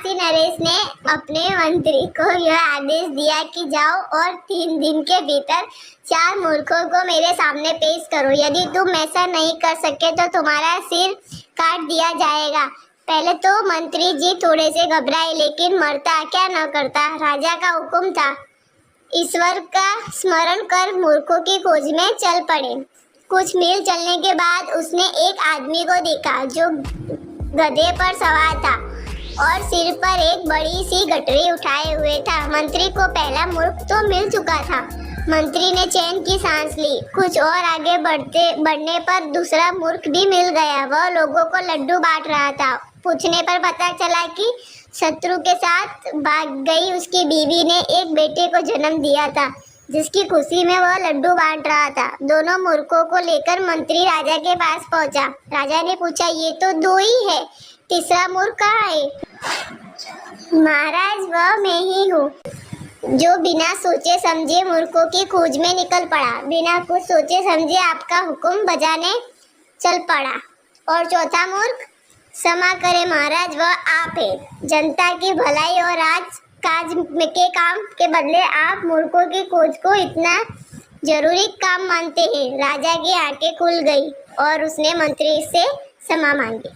प्रतापी नरेश ने अपने मंत्री को यह आदेश दिया कि जाओ और 3 दिन के भीतर 4 मूर्खों को मेरे सामने पेश करो। यदि तुम ऐसा नहीं कर सके तो तुम्हारा सिर काट दिया जाएगा। पहले तो मंत्री जी थोड़े से घबराए, लेकिन मरता क्या न करता, राजा का हुक्म था। ईश्वर का स्मरण कर मूर्खों की खोज में चल पड़े। कुछ मील चलने के बाद उसने एक आदमी को देखा जो गधे पर सवार था और सिर पर एक बड़ी सी गठरी उठाए हुए था। मंत्री को पहला मूर्ख तो मिल चुका था। मंत्री ने चैन की सांस ली। कुछ और आगे बढ़ने पर दूसरा मूर्ख भी मिल गया। वह लोगों को लड्डू बांट रहा था। पूछने पर पता चला कि शत्रु के साथ भाग गई उसकी बीवी ने एक बेटे को जन्म दिया था, जिसकी खुशी में वह लड्डू बांट रहा था। दोनों मूर्खों को लेकर मंत्री राजा के पास पहुंचा। राजा ने पूछा, ये तो 2 ही है, तीसरा मूर्ख कहाँ है? महाराज, वह मैं ही हूँ, जो बिना सोचे समझे मूर्खों की खोज में निकल पड़ा। बिना कुछ सोचे समझे आपका हुक्म बजाने चल पड़ा। और चौथा मूर्ख? क्षमा करे महाराज, वह आप है। जनता की भलाई और काज के काम के बदले आप मूर्खों की खोज को इतना जरूरी काम मानते हैं। राजा की आंखें खुल गई और उसने मंत्री से क्षमा मांगी।